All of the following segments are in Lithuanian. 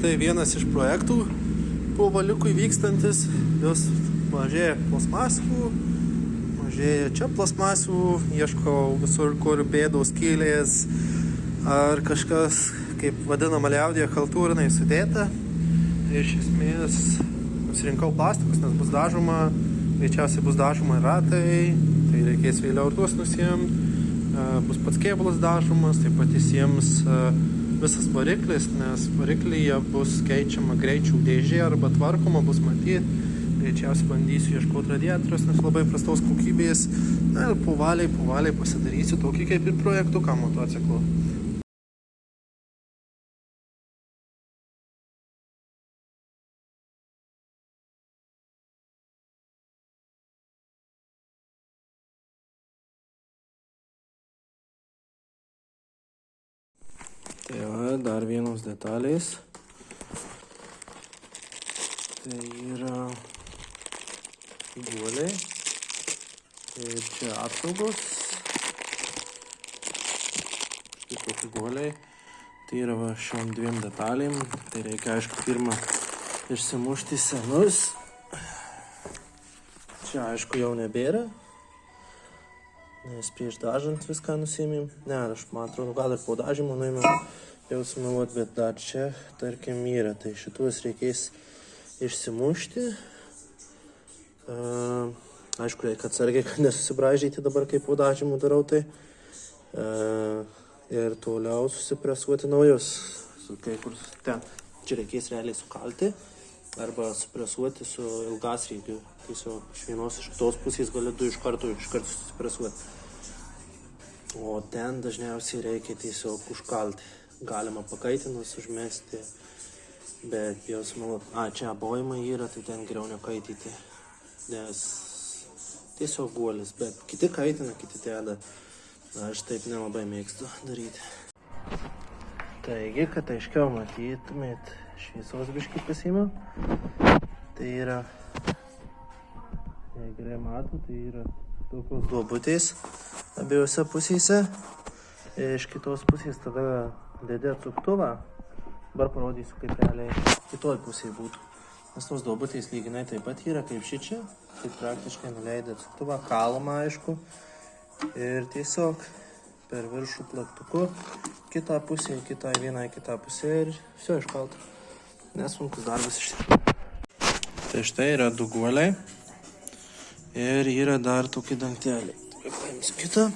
štai vienas iš projektų po valiukui vykstantis, jos mažėja plasmasų, mažėja čia plasmasų, ieškau visur, kur bėdos skylės ar kažkas, kaip vadinama liaudyje, chaltūrinai sudėta. Iš esmės nusirinkau plastikus, nes bus dažoma, greičiausiai bus dažoma ratai, tai reikės vėliau ir tuos nusiimti. Bus pats kėbulas dažomas, taip pat įsijams visas variklis, nes variklyje bus keičiama greičių dėžė arba tvarkoma, bus matyti. Greičiausiai bandysiu ieškoti radiatorius, nes labai prastos kokybės. Na ir po valiai pasidarysiu tokį kaip ir projektuką motociklo. Tai va, dar vienos detalės. Tai yra guoliai. Tai čia apsaugos. Štai tokie guoliai. Tai yra va šiom dviem detalėm. Tai reikia, aišku, pirmą išsimušti senus. Čia, aišku, jau nebėra. Nes prieš dažant viską nusiėmėm. Ne, aš man atrodo, gal ir po dažymo nuėmėm jau sumeluot, bet dar čia, tarkim, yra. Tai šitus reikės išsimušti. Aišku, reikia atsargiai, kad nesusibražyti dabar, kaip po dažymo darau tai. Ir toliau susipresuoti naujus. Kai kur ten. Čia reikės realiai sukalti. Arba supresuoti su ilgasriegiu. Tiesiog iš vienos iš kitos pusės gali du iš karto susipresuoti. O ten dažniausiai reikia tiesiog užkalti. Galima pakaitinus užmesti, bet jau sumeluot. Čia abojimai yra, tai ten geriau nekaityti. Nes tiesiog guolis, bet kiti kaitina, kiti deda. Aš taip nelabai mėgstu daryti. Taigi, kad aiškiau matytumėt, šviesos biškį pasiėmiau. Tai yra, jei gerai mato, tai yra tokios duobutės abiejose pusėse. Iš kitos pusės tada dedi atsuktuvą. Dabar parodysiu, kaip realiai kitoj pusėje būtų. Nes tos duobutės lyginai taip pat yra kaip šičia. Tai praktiškai nuleidė atsuktuvą, kalama aišku. Ir tiesiog per viršų plaktuku kitą pusę, vieną kitą pusę ir viso iškalta. Nesunkus darbas iš tikrųjų. Tai štai yra du guoliai ir yra dar tokie dangteliai. Paimsiu kitą.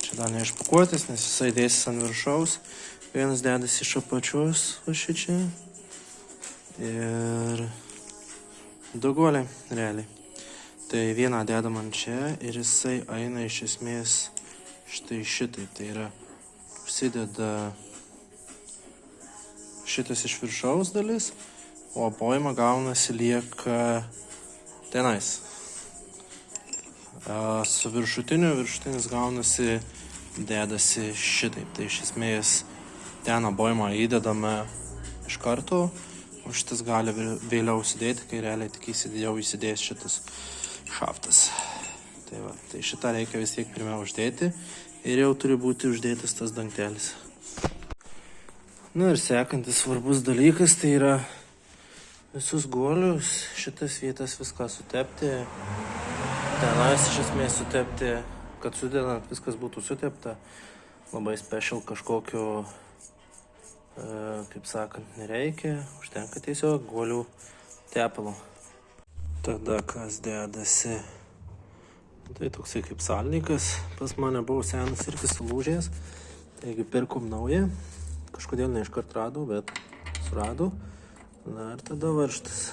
Čia dar neišpakuotis, nes jisai dėsis ant viršaus. Vienas dedasi iš apačios, o šičia. Ir du guoliai, realiai. Tai vieną dedam ant čia ir jisai eina iš esmės štai šitaip. Tai yra, užsideda šitas iš viršaus dalis, o apojimą gaunasi lieka tenais. Su viršutinis gaunasi, dedasi šitaip. Tai iš esmės ten apojimą įdedame iš karto, o šitas gali vėliau įsidėti, kai realiai tik jau įsidės šitas šaftas. Tai šitą reikia vis tiek pirmiau uždėti ir jau turi būti uždėtas tas dangtelis. Ir sekantis svarbus dalykas, tai yra visus guolius, šitas vietas viską sutepti. Tenais iš esmės sutepti, kad sudedant viskas būtų sutepta. Labai special kažkokio, kaip sakant, nereikia. Užtenka tiesiog guolių tepalo. Tada kas dedasi? Tai toksai kaip salnikas. Pas mane buvo senas irgi sulūžęs. Taigi pirkom naują. Kažkodėl ne iškart radau, bet suradau. Na ir tada varžtas.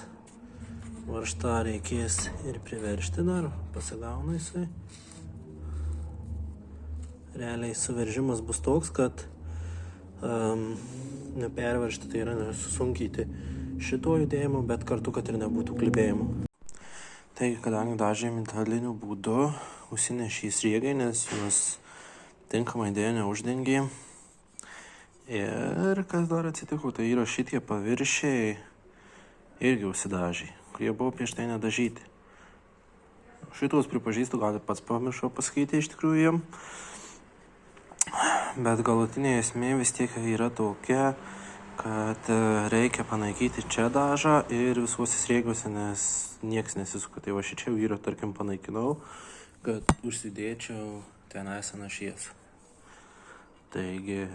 Varžtą reikės ir priveršti dar. Pasigauna jisai. Realiai suveržimas bus toks, kad neperveršti, tai yra nesusunkyti šito judėjimo, bet kartu, kad ir nebūtų klibėjimo. Taigi, kadangi dažėm metaliniu būdu, užsinešė sriegai, nes juos tinkamai dėja neuždengė. Ir kas dar atsitiko, tai yra šitie paviršiai irgi užsidažė, kurie buvo prieš tai nedažyti. Šitos pripažįstu, gal pats pamiršau pasakyti iš tikrųjų jiem. Bet galutinė esmė vis tiek yra tokia, kad reikia panaikyti čia dažą ir visuose sriegiuose, nes nieks nesisuka. Tai va šičia jau yra, tarkim, panaikinau, kad užsidėčiau ten esaną šviesą. Taigi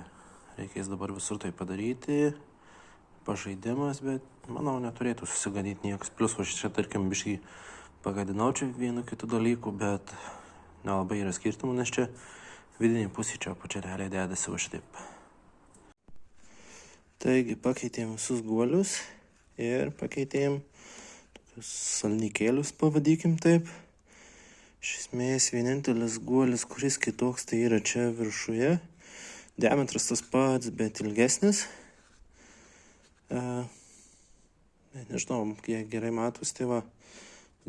reikės dabar visur tai padaryti. Pažaidimas, bet manau neturėtų susigadyti niekas. Plius va čia, tarkim, biškai pagadinau čia vienu kitų dalykų, bet nelabai yra skirtumų, nes čia vidinė pusė čia pačia realiai dedasi va šitaip. Taigi pakeitėm visus guolius ir pakeitėm tokius salnikėlius, pavadykim taip. Iš esmės vienintelis guolis, kuris kitoks, tai yra čia viršuje. Diametras tas pats, bet ilgesnis. Nežinau, kiek gerai matus, tai va,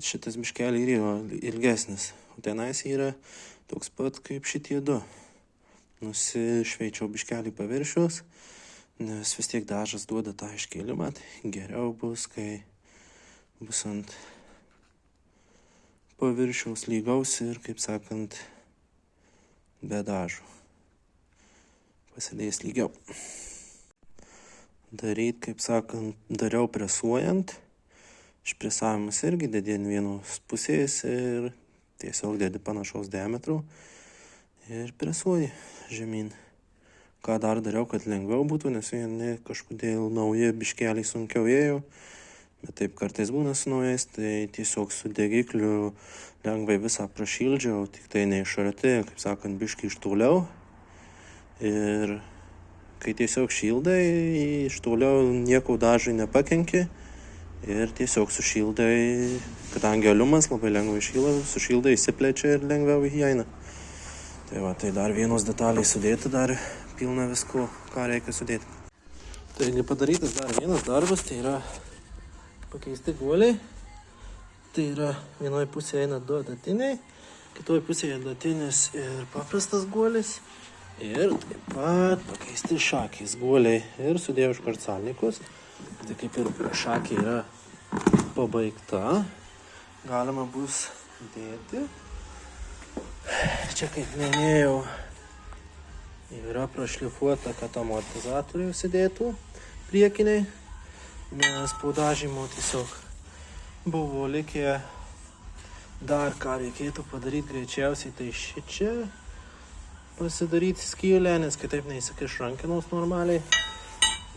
šitas biškelį yra ilgesnis. O tenais yra toks pat kaip šitie du. Nusišveičiau biškelį paviršius, nes vis tiek dažas duoda tą iškėlimą. Tai geriau bus, kai bus ant paviršiaus lygaus ir, kaip sakant, be dažų. Pasidės lygiau. Daryt, kaip sakant, dariau presuojant. Išpresavimas irgi dedi ant vienos pusės ir tiesiog dedi panašaus diametrų ir presuoji žemyn. Ką dar dariau, kad lengviau būtų, nes vieni kažkodėl nauji biškeliai sunkiau ėjo, bet taip kartais būna su naujais, tai tiesiog su degikliu lengvai visą prašildžiau, tik tai ne iš arti, kaip sakant, biškį iš toliau. Ir kai tiesiog šildai, iš toliau nieko dažai nepakenki ir tiesiog sušildai, kadangi aliumas labai lengvai šyla, sušildai įsiplečia ir lengviau įeina. Tai va, tai dar vienos detalės sudėti, dar pilna visko, ką reikia sudėti. Taigi padarytas dar vienas darbas, tai yra pakeisti guoliai. Tai yra vienoje pusėje eina du adatiniai, kitoje pusėje adatinis ir paprastas guolis. Ir taip pat pakeisti šakės guoliai ir sudėjau iškart salnikus. Tai kaip ir šakė yra pabaigta, galima bus dėti. Čia, kaip minėjau, yra prašlifuota, kad amortizatoriai užsidėtų priekiniai, nes po dažymo tiesiog buvo likę dar ką reikėtų padaryti greičiausiai, tai šičia pasidaryti skylę, nes kitaip neįsikiš rankinos normaliai.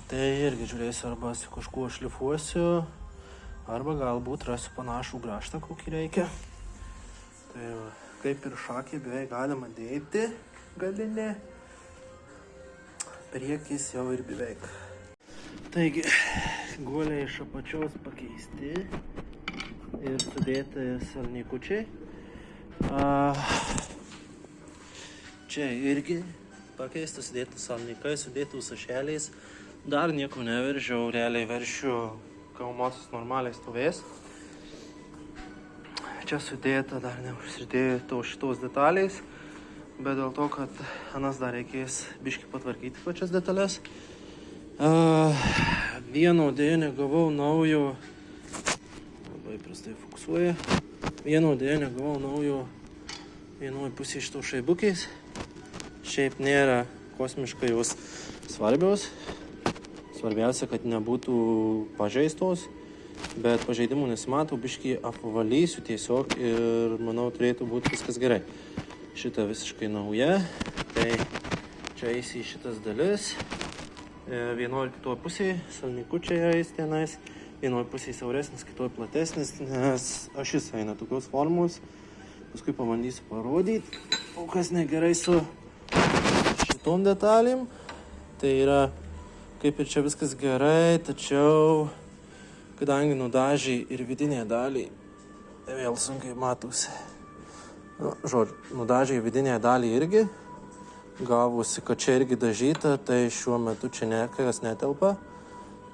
Tai irgi žiūrėsiu, arba su kažkuo šlifuosiu, arba galbūt rasiu panašų grąžtą, kokį reikia. Tai kaip ir šakį beveik galima dėti galinė, priekis jau ir beveik. Taigi, guoliai iš apačios pakeisti ir sudėti salnikučiai. Čia irgi pakeista, sudėti salnikai, sudėti užsašeliais. Dar nieko neveržiau, realiai veršiu, kai motas normaliai stovės. Čia sudėta, dar neužsidėta šitos detalės, bet dėl to, kad anas dar reikės biškį patvarkyti pačias detalės. Vieno dėja negavau naujo, labai prastai fokusuoja, vieno dėja negavau naujo vienoje pusėje šitos šaibukiais. Šiaip nėra kosmiškai jos svarbios. Svarbiausia, kad nebūtų pažeistos, bet pažeidimų nesimato, biškį apvalysiu tiesiog ir manau turėtų būti viskas gerai. Šita visiškai nauja, tai čia eisi į šitas dalis. Vienoje ir kitoje pusėje salnikučiai eis tenais, vienoje pusėje siauresnis, kitoje platesnis, nes ašis eina tokios formos. Paskui pabandysiu parodyti, o kas negerai su šitom detalėm. Tai yra, kaip ir čia viskas gerai, tačiau kadangi nudažiai ir vidinė dalį, vėl sunkiai matosi. Nudažiai vidinė dalį irgi, gavosi, kad čia irgi dažyta, tai šiuo metu čia niekas netelpa.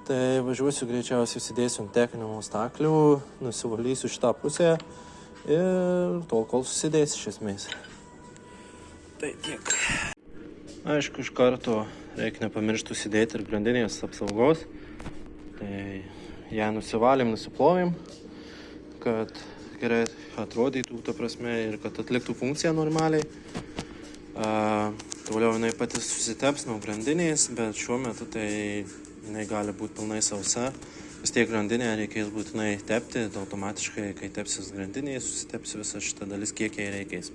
Tai važiuosiu greičiausiai, įsidėsiu ant techninių staklių, nusivalysiu šitą pusę ir tol, kol susidės iš esmės. Tai tiek. Aišku, iš karto reikia nepamiršti užsidėti ir grandinės apsaugos. Tai ją nusivalėm, nusiplovėm, kad gerai atrodytų, ta prasme, ir kad atliktų funkciją normaliai. Toliau jinai pati susiteps nuo grandinės, bet šiuo metu tai jinai gali būti pilnai sausa. Vis tiek grandinė reikės būtinai tepti, automatiškai, kai tepsis grandinėje, susiteps visą šitą dalis, kiek jai reikės.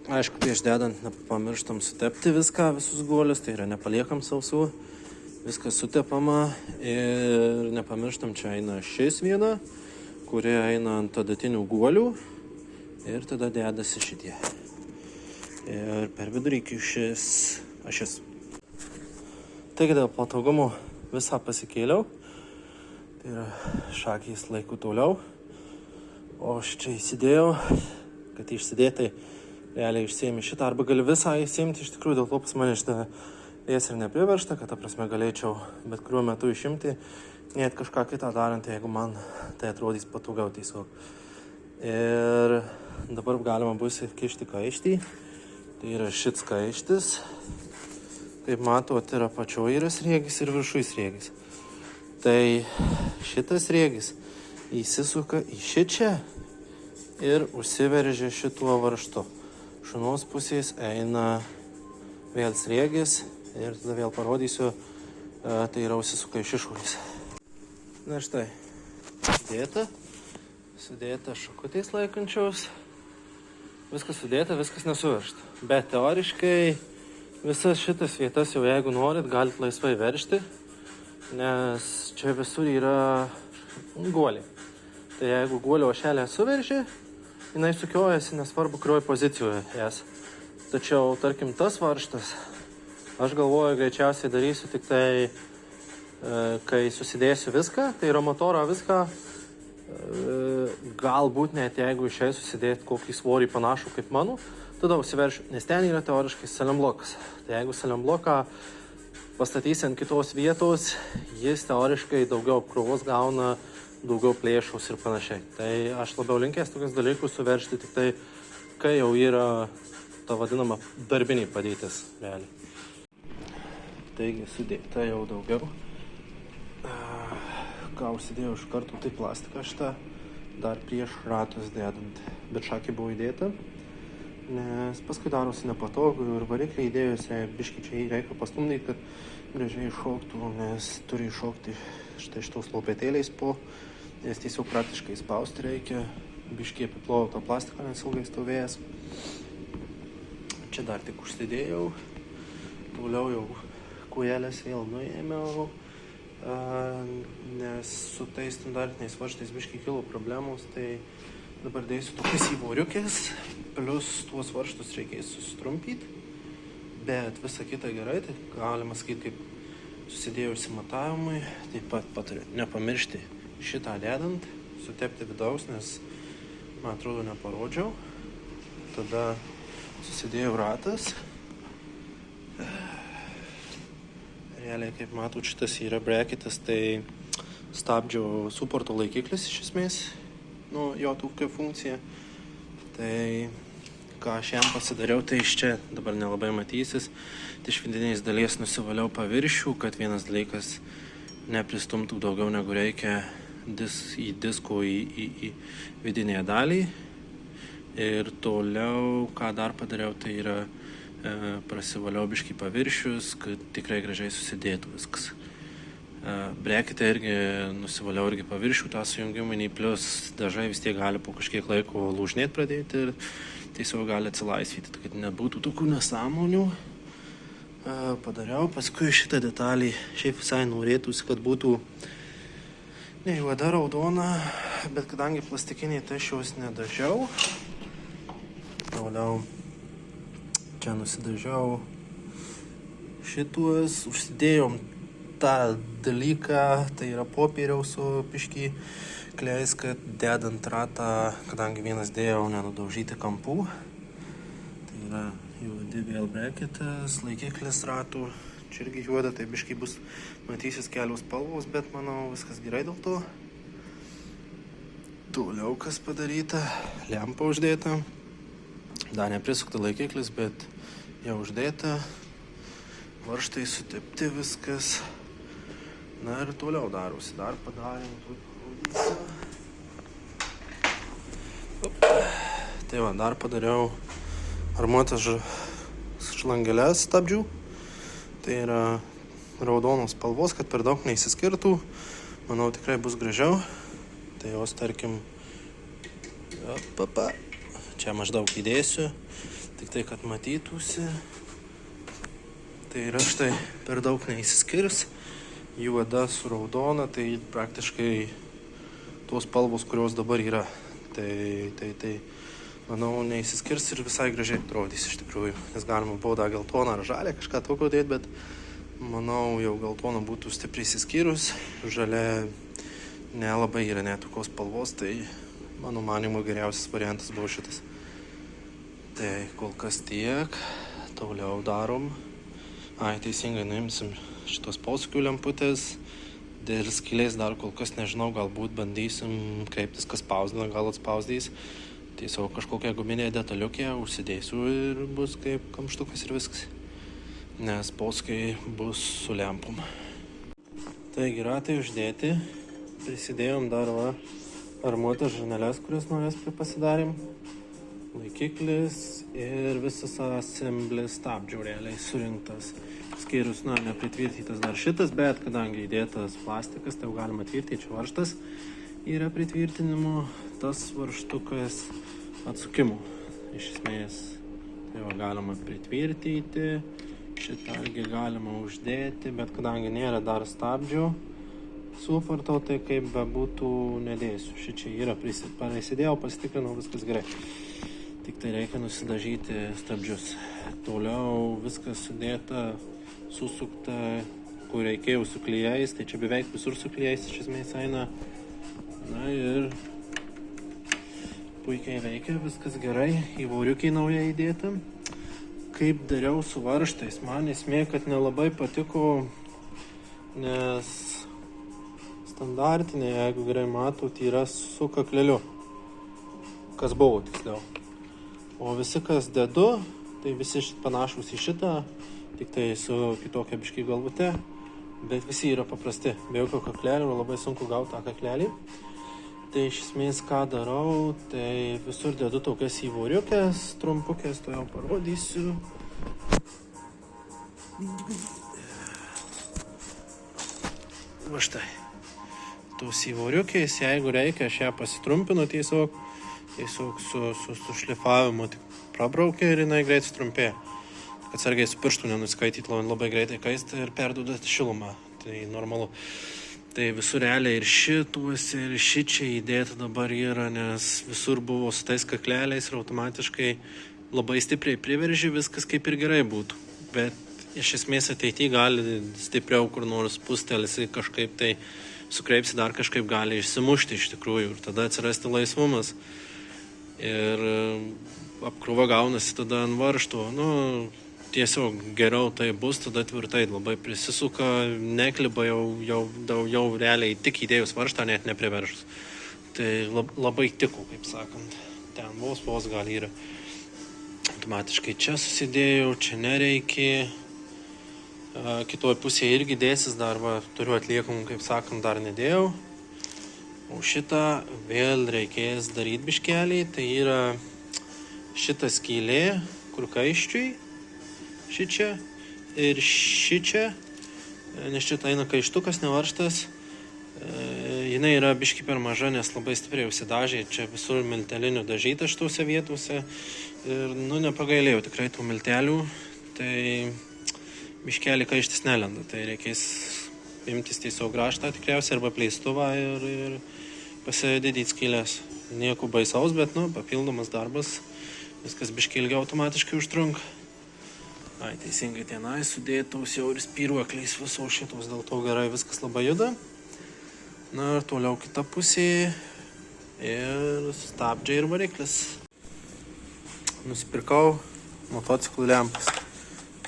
Aišku, prieš dedant nepamirštam sutepti viską, visus guolius, tai yra nepaliekam sausų. Viskas sutepama ir nepamirštam, čia eina šis viena, kuri eina ant adatinių guolių ir tada dedasi šitie. Ir per vidurį šis ašis. Taigi dėl patogumo visą pasikėliau, tai yra šakys laiku toliau, o čia įsidėjau, kad išsidėtai realiai išsiėmė šitą, arba gali visą įsiimti, iš tikrųjų dėl to pas mane šitą ir nepriveršta, kad ta prasme galėčiau bet kuriuo metu išimti, net kažką kitą darant, jeigu man tai atrodys patogiau tiesiog. Ir dabar galima bus kišti kaištį, tai yra šits kaištis, kaip matot, yra apačioje yra sriegis ir viršui sriegis. Tai šitas sriegis įsisuka į šičią ir užsiveržia šituo varžtu. Šunos pusės eina vėl sriegis. Ir tada vėl parodysiu, tai yra užsisuka iš išorės. Na štai, sudėta šakutės laikančiaus, viskas sudėta, viskas nesuveržta. Bet teoriškai visas šitas vietas jau jeigu norit, galit laisvai veržti, nes čia visur yra guoliai. Tai jeigu guolio ošelė suveržė, jinai sukiojasi, nesvarbu, kurioj pozicijoje jas. Tačiau, tarkim, tas varžtas, aš galvoju, greičiausiai darysiu tik tai, kai susidėsiu viską, tai yra motorą viską, galbūt net jeigu išėjai susidėti kokį svorį panašų kaip mano, tada užsiveršiu, nes ten yra teoriškai saliamblokas. Tai jeigu saliambloką pastatysi ant kitos vietos, jis teoriškai daugiau apkrovos gauna, daugiau plėšos ir panašiai. Tai aš labiau linkęs tokius dalykus suveržti tik tai, kai jau yra ta vadinama darbinė padėtis realiai. Taigi sudėta jau daugiau. Ką užsidėjau iš karto, tai plastiką šitą, dar prieš ratus dedant. Bet šakė buvo įdėta, nes paskui darosi nepatogu ir variklį įdėjus, biškį čia reikia pastumdyti, kad gražiai iššoktų, nes turi iššokti štai šitos lopetėliais po, nes tiesiog praktiškai spausti reikia. Biškį apiplovau tą plastiką, nes ilgai stovėjęs. Čia dar tik užsidėjau, toliau jau kujelės vėl nuėmiau, nes su tais standartiniais varžtais biškai kilo problemos, tai dabar dėsiu tokius įvoriukės, plus tuos varžtus reikės sustrumpyti, bet visa kita gerai, tai galima sakyti, kaip susidėjusi matavimui, taip pat patariu nepamiršti šitą dedant, sutepti vidaus, nes man atrodo neparodžiau, tada susidėjau ratas. Realiai, kaip matot, šitas yra brekitas, tai stabdžio suporto laikiklis iš esmės, jo tokia funkcija. Tai ką aš jam pasidariau, tai iš čia dabar nelabai matysis. Tai iš vidinės dalies nusivaliau paviršių, kad vienas dalykas nepristumtų daugiau negu reikia į disko į vidinėje dalį. Ir toliau, ką dar padariau, tai yra prasivaliau biškį paviršius, kad tikrai gražiai susidėtų viskas. Brekite irgi nusivaliau irgi paviršių tą sujungiminį, plus dažai vis tiek gali po kažkiek laiko lūžnėti pradėti ir tiesiog gali atsilaisvyti, kad nebūtų tokių nesąmonių. Padariau, paskui šitą detalį šiaip visai norėtųsi, kad būtų ne juoda raudona, bet kadangi plastikiniai, tai aš jos nedažiau. Toliau čia nusidažiau šituos, užsidėjom tą dalyką, tai yra popieriaus su biškį kleis, kad dedant ratą, kadangi vienas dėjau nenudaužyti kampų, tai yra juodi vėl brekitas, laikiklis ratų, čia irgi juoda, tai biškį bus matysis kelios spalvos, bet manau viskas gerai dėl to. Toliau kas padaryta, lempa uždėta, dar neprisukta laikiklis, bet jau uždėta, varžtai sutepti viskas. Na ir toliau darosi, dar padarėm. Tai va, dar padariau armuotas šlangeles stabdžių. Tai yra raudonos spalvos, kad per daug neįsiskirtų. Manau, tikrai bus gražiau. Tai jos, tarkim, čia maždaug įdėsiu, tik tai, kad matytųsi. Tai yra štai per daug neįsiskirs. Juoda su raudona, tai praktiškai tos spalvos, kurios dabar yra. Tai manau, neįsiskirs ir visai gražiai atrodys iš tikrųjų. Nes galima buvo dar geltoną ar žalę kažką tokio dėti, bet manau, jau geltona būtų stipriai įsiskyrus. Žalia nelabai yra net tokios spalvos, tai mano manimu geriausias variantas buvo šitas. Tai kol kas tiek. Toliau darom. Teisingai nuimsim šitos posūkių lemputės. Dėl skylės dar kol kas nežinau, galbūt bandysim kreiptis, kas spausdina, gal atspausdys. Tiesiog kažkokią guminę detaliukę užsidėsiu ir bus kaip kamštukas ir viskas. Nes posūkiai bus su lempom. Taigi ratai uždėti. Prisidėjom dar armuotas žarneles, kurias naujas pasidarėm. Laikiklis ir visas asemblis stabdžių realiai surinktas. Skyrus, nepritvirtytas dar šitas, bet kadangi įdėtas plastikas, tai jau galima tvirtyti. Čia varžtas yra pritvirtinimo, tas varžtukas atsukimų. Iš esmės, tai jau galima pritvirtyti, šitą irgi galima uždėti, bet kadangi nėra dar stabdžių supartau, tai kaip bebūtų nedėsiu. Šičia yra prisidėjau, pasitikrinau, viskas gerai. Tik tai reikia nusidažyti stabdžius. Toliau viskas sudėta, susukta, kur reikėjo su klijais, tai čia beveik visur su klijais iš esmės eina. Na ir puikiai veikia, viskas gerai, įvauriukiai nauja įdėta. Kaip dariau su varžtais, man esmė, kad nelabai patiko, nes standartinė, jeigu gerai matot, yra su kakleliu. Kas buvo tiksliau. O visi, kas dedu, tai visi panašūs į šitą, tik tai su kitokia biškį galvute, bet visi yra paprasti. Be jokio kaklelio, labai sunku gauti tą kaklelį. Tai iš esmės, ką darau, tai visur dedu tokias įvauriukės, trumpukės, to jau parodysiu. Va štai. Tos įvauriukės, jeigu reikia, aš ją pasitrumpinu tiesiog su šlifavimu tik prabraukia ir jinai greit sutrumpėja. Atsargiai su pirštų nenuskaityti, labai greitai kaista ir perduoda šilumą. Tai normalu. Tai visur realiai ir šituose, ir šičia įdėta dabar yra, nes visur buvo su tais kakleliais ir automatiškai labai stipriai priverži, viskas kaip ir gerai būtų. Bet iš esmės ateityje gali stipriau kur nors pustelis kažkaip tai sukreipsi, dar kažkaip gali išsimušti iš tikrųjų ir tada atsirasti laisvumas. Ir apkrūva gaunasi tada ant varžtų. Tiesiog geriau tai bus, tada tvirtai labai prisisuka, nekliba jau realiai tik įdėjus varžtą, net nepriveršus. Tai labai tiko, kaip sakant. Ten vos gal yra. Automatiškai čia susidėjau, čia nereikia. Kitoj pusėje irgi dėsis dar, turiu atliekamų, kaip sakant, dar nedėjau. O šitą vėl reikės daryti biškelį, tai yra šita skylė, kur kaiščiui, šičia ir šičia, nes šitą eina kaištukas, nevaržtas, jinai yra biški per maža, nes labai stipriai užsidažė, čia visur miltelinių dažyta šitose vietose ir nepagailėjau tikrai tų miltelių, tai biškelį kaištis nelenda, tai reikės imtis tiesiog raštą tikriausiai arba pleistuvą ir pasididyti skylės. Nieko baisaus, bet papildomas darbas, viskas biškį ilgiau automatiškai užtrunka. Teisingai tenai sudėtos jau ir spyruokliais visos šitos, dėl to gerai viskas labai juda. Ir toliau kita pusė ir stabdžiai ir variklis. Nusipirkau motociklų lempas.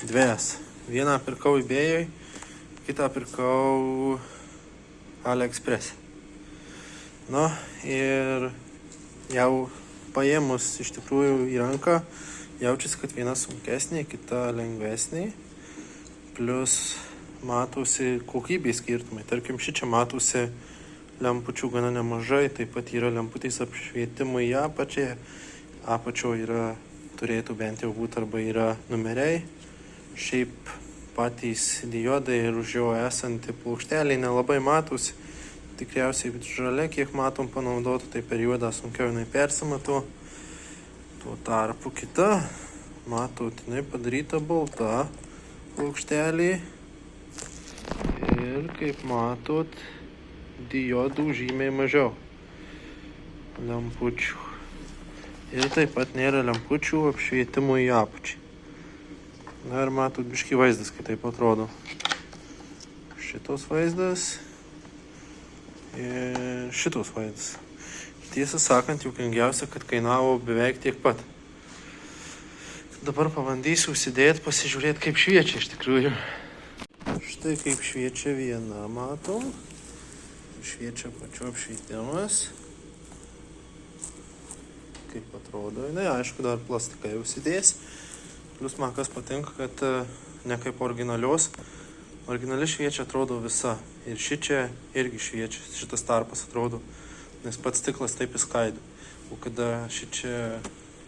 Dviejas. Vieną pirkau eBay'oj, kitą pirkau AliExpress. Ir jau paėmus iš tikrųjų į ranką, jaučiasi, kad viena sunkesnė, kita lengvesnė. Plius matosi kokybės skirtumai. Tarkim, šičia matosi lempučių gana nemažai, taip pat yra lemputės apšvietimai į apačią. Apačio turėtų bent jau būti arba yra numeriai. Šiaip patys diodai ir už jo esanti plokštelė nelabai matosi. Tikriausiai žalia, kiek matom panaudotų, tai per juodą sunkiau jinai persimato. Tuo tarpu kita, matot, jinai padaryta balta plokštelė. Ir kaip matot, diodų žymiai mažiau. Lempučių. Ir taip pat nėra lempučių apšvietimo į apačią. Na ir matot, biškį vaizdas kitaip atrodo. Šitos vaizdas ir šitos vaizdas. Tiesą sakant, juokingiausia, kad kainavo beveik tiek pat. Dabar pabandysiu užsidėti, pasižiūrėti, kaip šviečia iš tikrųjų. Štai kaip šviečia viena, matom. Šviečia pačiu apšvietimas. Kaip atrodo. Na, aišku, dar plastikai užsidės. Plius man kas patinka, kad ne kaip originalios. Originali šviečia atrodo visa. Ir šičia irgi šviečia. Šitas tarpas atrodo. Nes pats stiklas taip įskaido. O kada šičia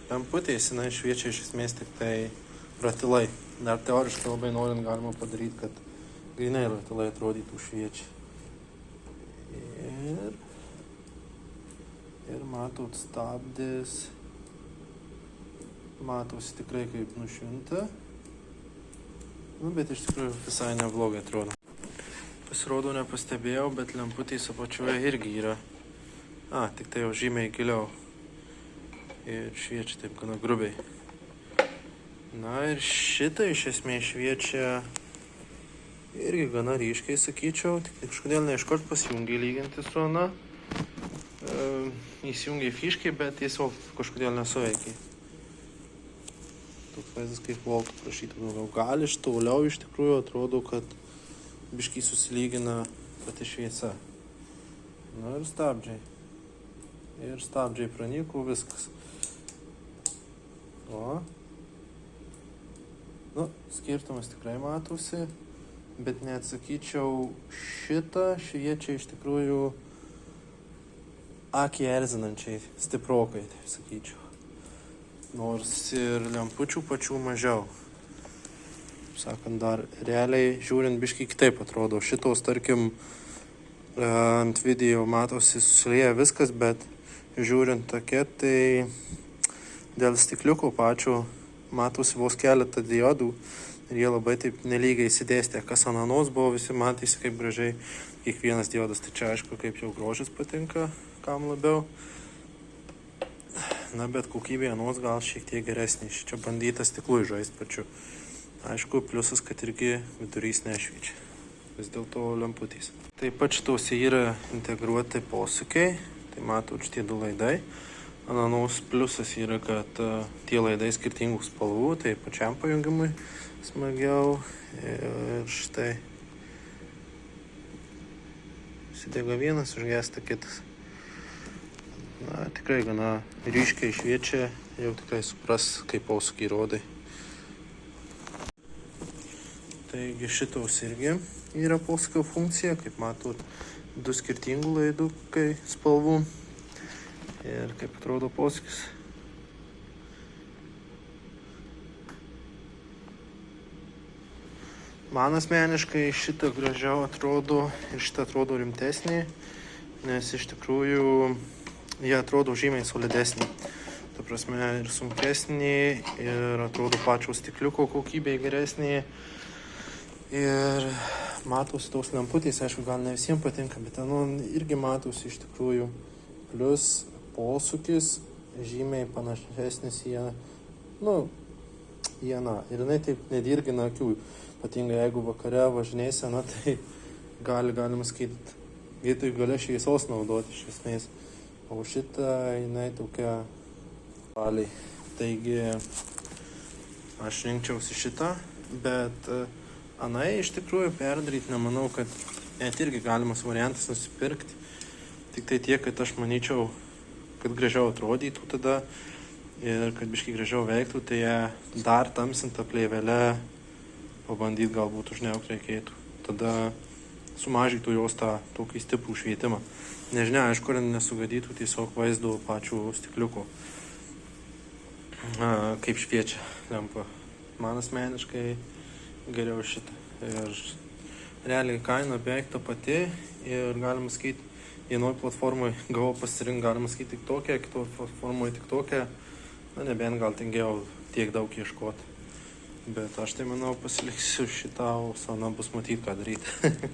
lemputės, jinai šviečia iš esmės tik tai ratilai. Dar teoriškai labai norint galima padaryti, kad grynai ratilai atrodytų šviečia. Ir matot stabdis. Matosi tikrai kaip nušvinta. Bet iš tikrųjų visai neblogai atrodo. Pasirodo nepastebėjau, bet lemputės apačioje irgi yra. Tik tai jau žymiai giliau. Ir šviečia taip gana grubiai. Na ir šitą iš esmės šviečia irgi gana ryškiai, sakyčiau. Tik kažkodėl ne iškart pasijungia lyginti su ana. Įsijungia fiškai, bet tiesiog kažkodėl nesuveikia. Toks vaizdas kaip voltų prašytų daugiau. Gal iš toliau iš tikrųjų atrodo, kad biškai susilygina pati šviesa. Na ir stabdžiai. Ir stabdžiai pranyko, viskas. Skirtumas tikrai matosi, bet neatsakyčiau, šitą šviečia iš tikrųjų akį erzinančiai, stiprokai, taip sakyčiau. Nors ir lempučių pačių mažiau. Sakant, dar realiai žiūrint biškai kitaip atrodo. Šitos, tarkim, ant video matosi susilieja viskas, bet žiūrint tokia, tai dėl stikliuko pačio matosi vos keletą diodų ir jie labai taip nelygiai įsidėstė. Kas ant anos buvo, visi matėsi kaip gražiai kiekvienas diodas. Tai čia aišku, kaip jau grožis patinka, kam labiau. Na, bet kokybė anos gal šiek tiek geresnė. Čia bandyta stiklų žaisti pačiu. Aišku, pliusas, kad irgi vidurys nešviečia. Vis dėlto lemputės. Taip pat šitose yra integruoti posūkiai. Tai matot šitie du laidai. Ant anos pliusas yra, kad tie laidai skirtingų spalvų. Tai pačiam pajungimui smagiau. Ir štai. Užsidega vienas, užgesta kitas. Na, tikrai gana ryškiai šviečia, jau tikrai supras, kaip posūkiai rodai. Taigi šitos irgi yra posūkio funkcija, kaip matot, du skirtingų laidukai spalvų. Ir kaip atrodo posūkis. Man asmeniškai šitą gražiau atrodo ir šitą atrodo rimtesnį, nes iš tikrųjų jie atrodo žymiai solidesnį. Ta prasme, ir sunkesnį, ir atrodo pačio stikliuko kokybė geresnė. Ir matosi tos lemputės, aišku, gal ne visiems patinka, bet irgi matosi iš tikrųjų. Plius posūkis žymiai panašesnis į aną. Ir jinai taip nedirgina akių. Ypatingai jeigu vakare važinėsi, tai galima sakyti, vietoj galia šviesos naudoti iš esmės. O šitą jinai tokia valiai. Taigi aš rinkčiausi šitą, bet anai iš tikrųjų perdaryti nemanau, kad net irgi galimas variantas nusipirkti. Tik tai tiek, kad aš manyčiau, kad gražiau atrodytų tada ir kad biškai gražiau veiktų, tai dar tamsintą plėvelę pabandyti galbūt užniaukt reikėtų. Tada sumažytų jos tą tokį stiprų švietimą. Nežinia, aišku, ar nesugadytų tiesiog vaizdo pačių stikliuko. Kaip šviečia lempa. Man asmeniškai geriau šitą. Ir realiai kaina beveik ta pati ir galima sakyti, vienoj platformoj gavau pasirinkti, galima sakyti, tik tokią, kitoj platformoj tik tokią. Na, nebent gal tingiau tiek daug ieškoti. Bet aš tai manau pasiliksiu šitą, o sana bus matyti, ką daryti.